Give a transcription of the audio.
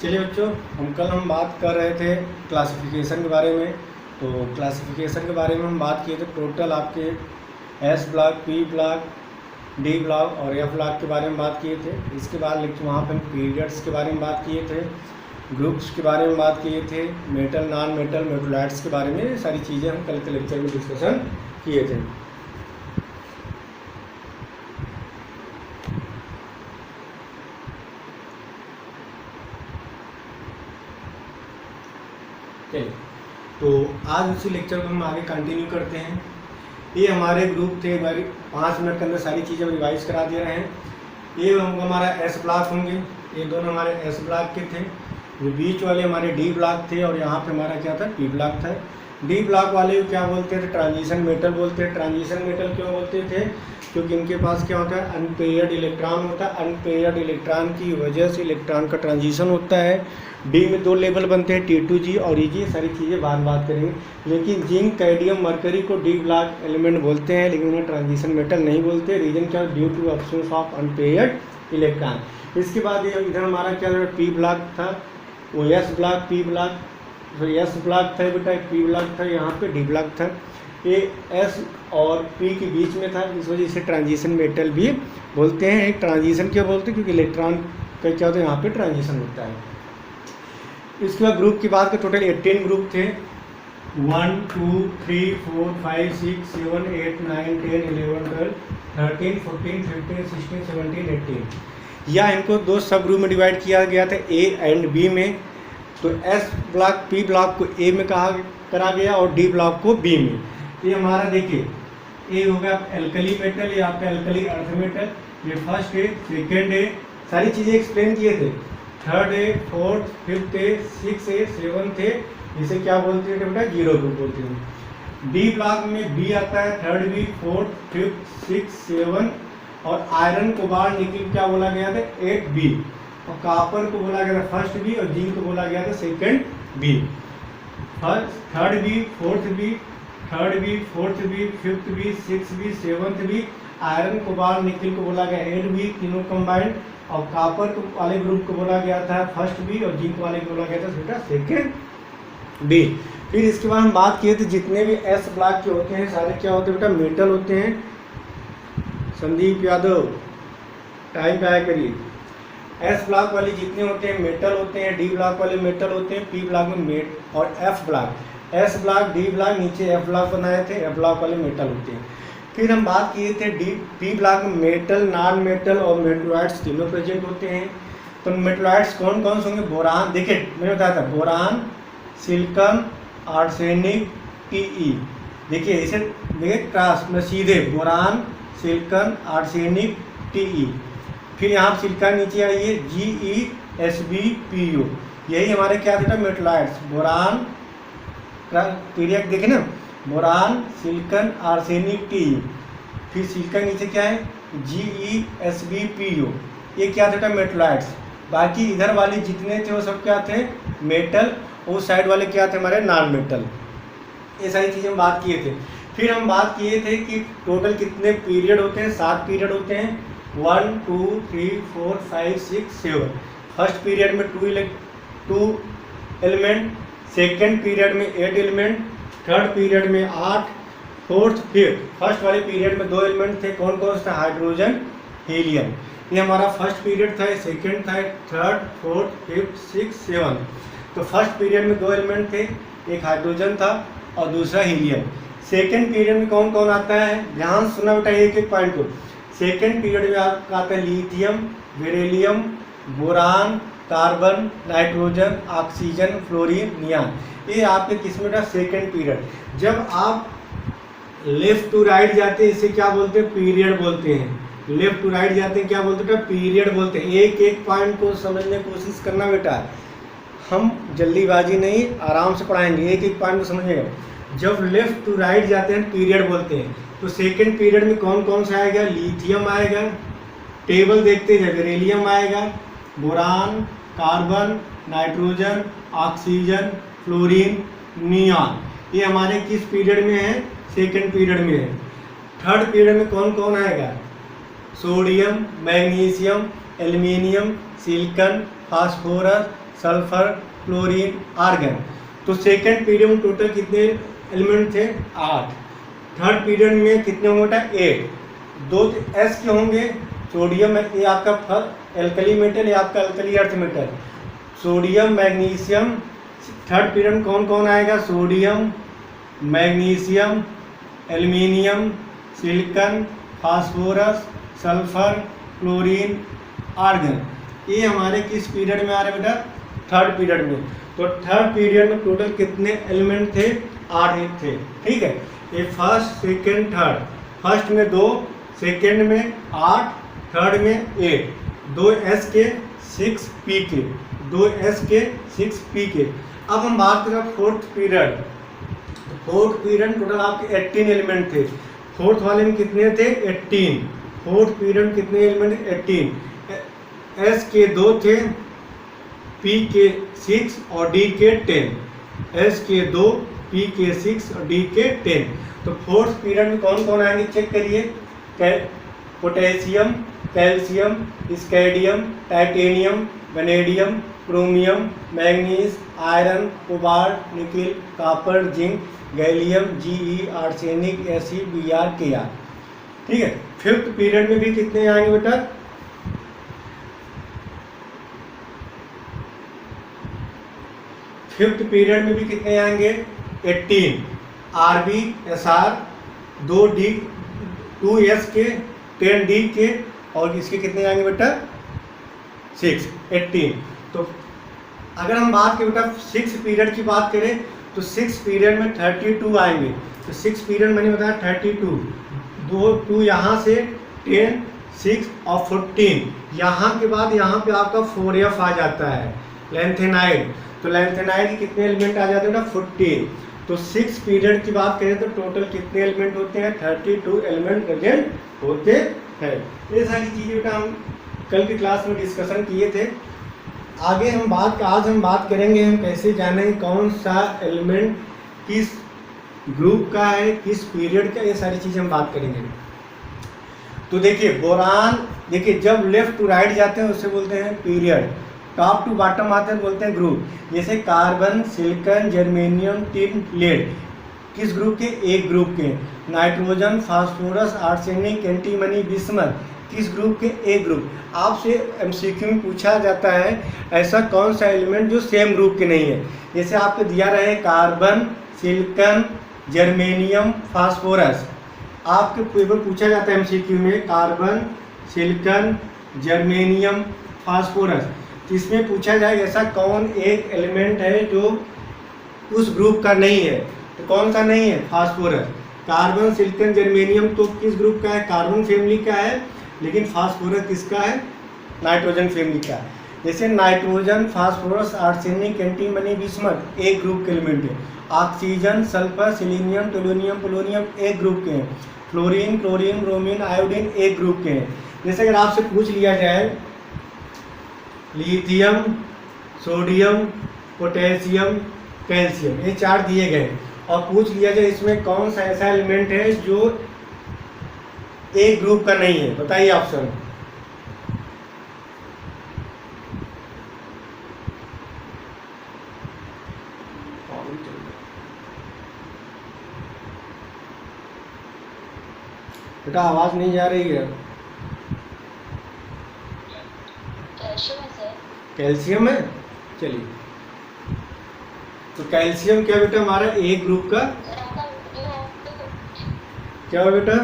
चलिए बच्चों, हम बात कर रहे थे क्लासिफिकेशन के बारे में। तो क्लासिफिकेशन के बारे में हम बात किए थे टोटल आपके S block, P block, D block और एफ ब्लॉक के बारे में बात किए थे। इसके बाद वहाँ पर हम पीरियड्स के बारे में बात किए थे, ग्रुप्स के बारे में बात किए थे, मेटल, नॉन मेटल, मेटोलाइट्स के बारे में सारी चीज़ें हम कल के लेक्चर में डिस्कशन किए थे। तो आज उसी लेक्चर को हम आगे कंटिन्यू करते हैं। ये हमारे ग्रुप थे, 5 मिनट के अंदर सारी चीज़ें रिवाइज करा दे रहे हैं। ये हमारा एस ब्लॉक होंगे, ये दोनों हमारे एस ब्लॉक के थे। जो बीच वाले हमारे डी ब्लॉक थे और यहाँ पे हमारा क्या था, पी ब्लॉक था। डी ब्लॉक वाले को क्या बोलते थे, ट्रांजिशन मेटल बोलते हैं। ट्रांजिशन मेटल क्यों बोलते थे, क्योंकि इनके पास क्या होता है, अनपेयर्ड इलेक्ट्रॉन होता है। अनपेयर्ड इलेक्ट्रॉन की वजह से इलेक्ट्रॉन का ट्रांजिशन होता है। डी में 2 लेवल बनते हैं, T2G और EG, सारी चीज़ें बात करेंगे। लेकिन जिंक, कैडमियम, मरकरी को डी ब्लॉक एलिमेंट बोलते हैं, लेकिन उन्हें ट्रांजिशन मेटल नहीं बोलते। रीजन क्या, due to absence of unpaired electron. इसके बाद ये इधर हमारा क्या पी ब्लॉक था, वो एस ब्लॉक, पी ब्लॉक, तो एस ब्लॉक था बेटा, पी ब्लॉक था, यहाँ पे डी ब्लॉक था। ये एस और पी के बीच में था, इस वजह से ट्रांजिशन मेटल भी बोलते हैं। एक ट्रांजिशन क्यों बोलते हैं, क्योंकि इलेक्ट्रॉन का क्या होता है, यहाँ पे ट्रांजिशन होता है। इसके बाद ग्रुप की बात करें, टोटल 18 ग्रुप थे। 1 2 3 4 5 6 7 8 9 10 11 12 13 14 15 16 17 18, या इनको 2 सब ग्रुप में डिवाइड किया गया था, ए एंड बी में। तो एस ब्लॉक, पी ब्लॉक को ए में करा गया और डी ब्लॉक को बी में। ये हमारा देखिए, ए होगा एल्कली मेटल, या पे एल्कली अर्थ मेटल। ये फर्स्ट है, सेकेंड है, सारी चीज़ें एक्सप्लेन किए थे। थर्ड है, फोर्थ, फिफ्थ है, 6 है, 7th है, इसे क्या बोलते हैं बेटा, जीरो ग्रुप बोलते हैं। डी ब्लॉक में बी आता है, थर्ड बी, फोर्थ, फिफ्थ, 6, 7, और आयरन, कोबाल्ट, निकल क्या बोला गया था, 8B, और कापर को बोला गया था फर्स्ट बी, और जिंक को बोला गया था second B. Third B, fourth B, third B, fourth B, fifth B, 6B, 7th B. Iron, cobalt, nickel को बोला गया 8B, तीनों कंबाइंड, और कापर वाले ग्रुप को बोला गया था फर्स्ट बी, और जिंक वाले को बोला गया था बेटा सेकंड बी। फिर इसके बाद हम बात किए थे, जितने भी एस ब्लॉक के होते हैं सारे क्या होते हैं बेटा, मेटल होते हैं। संदीप यादव टाइम पे आया करिए। एस ब्लॉक वाले जितने होते हैं मेटल होते हैं, डी ब्लॉक वाले मेटल होते हैं, पी ब्लॉक में मेट, और F block, S block, D block, नीचे एफ ब्लॉक बनाए थे, एफ ब्लॉक वाले मेटल होते हैं। फिर हम बात किए थे पी ब्लॉक में मेटल, नॉन मेटल और मेटोलाइट्स तीनों प्रेजेंट होते हैं। तो मेटोलाइट्स कौन कौन से होंगे, बोरान, देखिए मैंने बताया था, बोरान, सिलिकॉन, आर्सेनिक, Te। देखिए इसे देखिए क्रॉस में सीधे बोरान, सिलिकॉन, आर्सेनिक, Te। फिर यहाँ सिलिकॉन नीचे आइए, GeSbPu, यही हमारे क्या थे मेटोलाइट्स, बोरान, पीरियड देखे ना, बोरान, सिलिकॉन, आर्सेनिक, Te। फिर सिलिकॉन नीचे क्या है, GeSbPu, ये क्या थे मेटोलाइट्स। बाकी इधर वाले जितने थे वो सब क्या थे, मेटल, उस साइड वाले क्या थे हमारे, नॉन मेटल। ये सारी चीज़ें हम बात किए थे। फिर हम बात किए थे कि टोटल कितने पीरियड होते हैं, 7 पीरियड होते हैं। 1 2 3 4 5 6 7। फर्स्ट पीरियड में 2 एलिमेंट, सेकेंड पीरियड में 8 एलिमेंट, थर्ड पीरियड में 8, फोर्थ, फिफ्थ। फर्स्ट वाले पीरियड में 2 एलिमेंट थे, कौन कौन सा, हाइड्रोजन, हीलियम। ये हमारा फर्स्ट पीरियड था, सेकेंड था, थर्ड, फोर्थ, फिफ्थ, 6, 7। तो फर्स्ट पीरियड में 2 एलिमेंट थे, एक हाइड्रोजन था और दूसरा हीलियम। सेकेंड पीरियड में कौन कौन आता है, ध्यान सुना बेटा एक एक पॉइंट को। सेकेंड पीरियड में आपका आता है lithium, beryllium, boron, carbon, nitrogen, oxygen, fluorine, neon. ये आपके किस में था, सेकेंड पीरियड। जब आप लेफ्ट टू राइट जाते हैं इसे क्या बोलते हैं, पीरियड बोलते हैं। लेफ्ट टू राइट जाते हैं क्या बोलते हैं, पीरियड बोलते हैं। एक एक पॉइंट को समझने की कोशिश करना बेटा, हम जल्दीबाजी नहीं, आराम से पढ़ाएंगे, एक एक पॉइंट को समझिएगा। जब लेफ्ट टू राइट जाते हैं पीरियड बोलते हैं। तो सेकंड पीरियड में कौन कौन सा आएगा, लिथियम आएगा, टेबल देखते हैं, बेरिलियम आएगा, boron, carbon, nitrogen, oxygen, fluorine, neon. ये हमारे किस पीरियड में है, सेकंड पीरियड में है। थर्ड पीरियड में कौन कौन आएगा, sodium, magnesium, aluminium, silicon, phosphorus, sulphur, chlorine, argon. तो सेकेंड पीरियड में टोटल कितने एलिमेंट थे? 8। थर्ड पीरियड में कितने होंगे? 8। 2 एस के होंगे, सोडियम, ये आपका एल्कली मेटल, ये आपका alkali earth metal, sodium, magnesium. Third period में कौन कौन आएगा? Sodium, magnesium, aluminium, silicon, phosphorus, sulphur, chlorine, argon. ये हमारे किस पीरियड में आ रहे हैं बेटा? थर्ड पीरियड में। तो थर्ड पीरियड में टोटल कितने एलिमेंट थे? 8 थे। ठीक है, ये फर्स्ट, सेकेंड, थर्ड। फर्स्ट में 2, सेकेंड में 8, थर्ड में 8। 2 एस के 6 पी के, 2 एस के 6 पी के। अब हम बात करें fourth period. Fourth period total आपके 18 एलिमेंट थे। फोर्थ वाले में कितने थे? 18। फोर्थ पीरियड कितने एलिमेंट? 18। एस के 2 थे, पी के 6 और डी के 10। एस के 2, पी के 6 और डी के 10। तो फोर्थ पीरियड में कौन कौन आएंगे चेक करिए। Potassium, calcium, scandium, titanium, vanadium, chromium, manganese, iron, cobalt, nickel, copper, zinc, gallium, GE, arsenic, acid, BR, KR. ठीक है। फिफ्थ पीरियड में भी कितने आएंगे बेटा? फिफ्थ पीरियड में भी कितने आएंगे? 18। आरबी, एसआर, 2D, 2S के, 10D के, और इसके कितने आएंगे बेटा? 6, 18। तो अगर हम बात करें बेटा 6 पीरियड की बात करें तो 6 पीरियड में 32 आएंगे। तो 6 पीरियड मैंने बताया 32, 2 यहाँ से 10, 6 और 14। यहाँ के बाद यहाँ पे आपका 4F आ जाता है, लैंथेनाइड। तो लैंथेनाइड के कितने एलिमेंट आ जाते हैं बेटा? 14। तो 6 पीरियड की बात करें तो टोटल कितने एलिमेंट होते हैं? 32 एलिमेंट प्रेजेंट होते हैं। ये सारी चीज़ें बेटा हम कल की क्लास में डिस्कशन किए थे। आगे हम आज हम बात करेंगे हम कैसे जानेंगे कौन सा एलिमेंट किस ग्रुप का है, किस पीरियड का, ये सारी चीज़ें हम बात करेंगे। तो देखिए बोरान, देखिए जब लेफ्ट टू राइट जाते हैं उससे बोलते हैं पीरियड, टॉप टू बॉटम आते हैं बोलते हैं ग्रुप। जैसे carbon, silicon, germanium, tin, lead किस ग्रुप के? एक ग्रुप के। Nitrogen, phosphorus, arsenic, antimony, bismuth किस ग्रुप के? एक ग्रुप। आपसे एमसीक्यू में पूछा जाता है ऐसा कौन सा एलिमेंट जो सेम ग्रुप के नहीं है। जैसे आपको दिया रहे कार्बन, सिलिकॉन, जर्मेनियम, फास्फोरस। आपके पेपर पूछा जाता है एमसीक्यू में कार्बन, सिलिकॉन, जर्मेनियम, फास्फोरस। इसमें पूछा जाए ऐसा कौन एक एलिमेंट है जो उस ग्रुप का नहीं है, तो कौन सा नहीं है? फास्फोरस। कार्बन, सिलिकॉन, जर्मेनियम तो किस ग्रुप का है? कार्बन फैमिली का है। लेकिन फास्फोरस किसका है? नाइट्रोजन फैमिली का है। जैसे nitrogen, phosphorus, arsenic, antimony, bismuth एक ग्रुप के एलिमेंट है। ऑक्सीजन, सल्फर, सिलीनियम, टोल्यूनियम, पोलोनियम एक ग्रुप के हैं। फ्लोरीन, क्लोरीन, ब्रोमीन, आयोडीन एक ग्रुप के हैं। जैसे अगर आपसे पूछ लिया जाए लिथियम, सोडियम, पोटेशियम, कैल्शियम, ये 4 दिए गए, और पूछ लिया जाए इसमें कौन सा ऐसा एलिमेंट है जो एक ग्रुप का नहीं है, बताइए ऑप्शन। बेटा आवाज नहीं जा रही है। कैल्शियम है। चलिए, तो कैल्शियम क्या बेटा हमारा एक ग्रुप का क्या है बेटा?